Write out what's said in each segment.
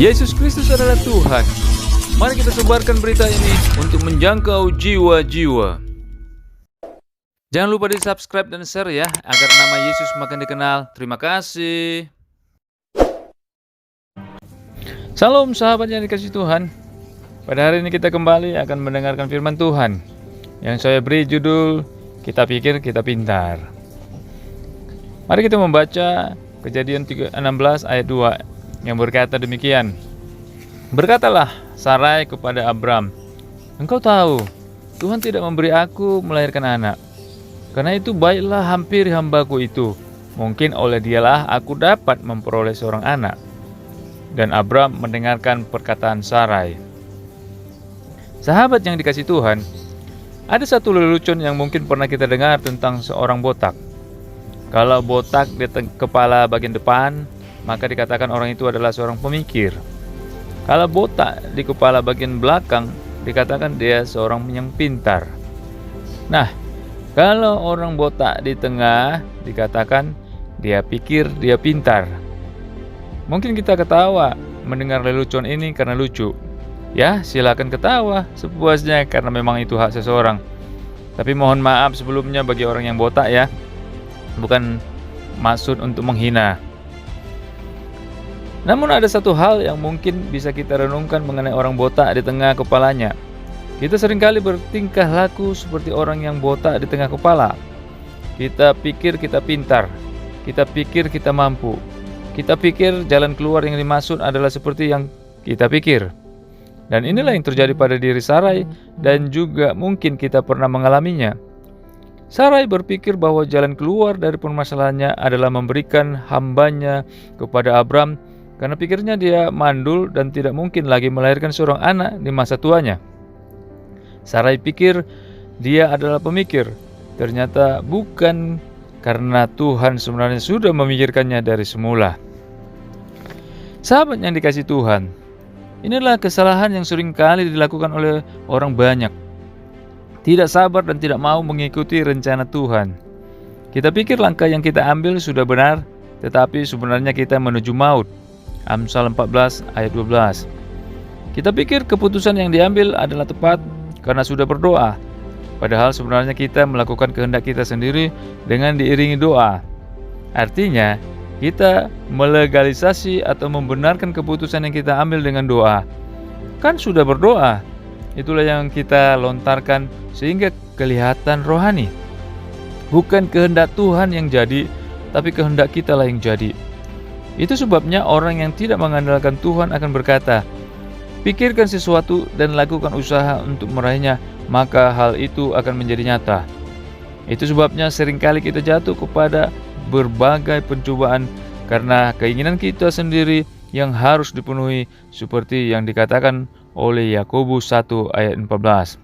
Yesus Kristus adalah Tuhan. Mari kita sebarkan berita ini untuk menjangkau jiwa-jiwa. Jangan lupa di subscribe dan share ya, agar nama Yesus makin dikenal. Terima kasih. Salam sahabat yang dikasihi Tuhan. Pada hari ini kita kembali akan mendengarkan firman Tuhan yang saya beri judul Kita Pikir Kita Pintar. Mari kita membaca Kejadian 16 ayat 2 yang berkata demikian. Berkatalah Sarai kepada Abram, "Engkau tahu, Tuhan tidak memberi aku melahirkan anak. Karena itu baiklah hampiri hambaku itu. Mungkin oleh dialah aku dapat memperoleh seorang anak." Dan Abram mendengarkan perkataan Sarai. Sahabat yang dikasihi Tuhan, ada satu lelucon yang mungkin pernah kita dengar tentang seorang botak. Kalau botak di kepala bagian depan, maka dikatakan orang itu adalah seorang pemikir. Kalau botak di kepala bagian belakang, dikatakan dia seorang yang pintar. Nah, kalau orang botak di tengah, dikatakan dia pikir dia pintar. Mungkin kita ketawa mendengar lelucon ini karena lucu. Ya, silakan ketawa sepuasnya karena memang itu hak seseorang. Tapi mohon maaf sebelumnya bagi orang yang botak ya. Bukan maksud untuk menghina. Namun ada satu hal yang mungkin bisa kita renungkan mengenai orang botak di tengah kepalanya. Kita seringkali bertingkah laku seperti orang yang botak di tengah kepala. Kita pikir kita pintar. Kita pikir kita mampu. Kita pikir jalan keluar yang dimaksud adalah seperti yang kita pikir. Dan inilah yang terjadi pada diri Sarai dan juga mungkin kita pernah mengalaminya. Sarai berpikir bahwa jalan keluar dari permasalahannya adalah memberikan hambanya kepada Abram karena pikirnya dia mandul dan tidak mungkin lagi melahirkan seorang anak di masa tuanya. Sarai pikir dia adalah pemikir. Ternyata bukan, karena Tuhan sebenarnya sudah memikirkannya dari semula. Sahabat yang dikasihi Tuhan, inilah kesalahan yang sering kali dilakukan oleh orang banyak. Tidak sabar dan tidak mau mengikuti rencana Tuhan. Kita pikir langkah yang kita ambil sudah benar, tetapi sebenarnya kita menuju maut. Amsal 14 ayat 12. Kita pikir keputusan yang diambil adalah tepat karena sudah berdoa. Padahal sebenarnya kita melakukan kehendak kita sendiri dengan diiringi doa. Artinya, kita melegalisasi atau membenarkan keputusan yang kita ambil dengan doa. Kan sudah berdoa. Itulah yang kita lontarkan sehingga kelihatan rohani. Bukan kehendak Tuhan yang jadi, tapi kehendak kita lah yang jadi. Itu sebabnya orang yang tidak mengandalkan Tuhan akan berkata, "Pikirkan sesuatu dan lakukan usaha untuk meraihnya, maka hal itu akan menjadi nyata." Itu sebabnya seringkali kita jatuh kepada berbagai pencobaan karena keinginan kita sendiri yang harus dipenuhi seperti yang dikatakan oleh Yakobus 1 ayat 14.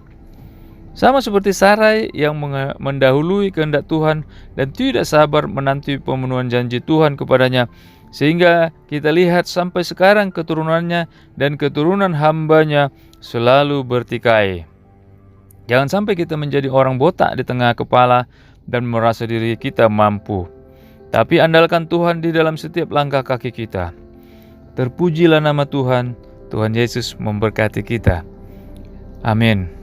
Sama seperti Sarai yang mendahului kehendak Tuhan dan tidak sabar menanti pemenuhan janji Tuhan kepadanya, sehingga kita lihat sampai sekarang keturunannya dan keturunan hambanya selalu bertikai. Jangan sampai kita menjadi orang botak di tengah kepala dan merasa diri kita mampu. Tapi andalkan Tuhan di dalam setiap langkah kaki kita. Terpujilah nama Tuhan. Tuhan Yesus memberkati kita. Amin.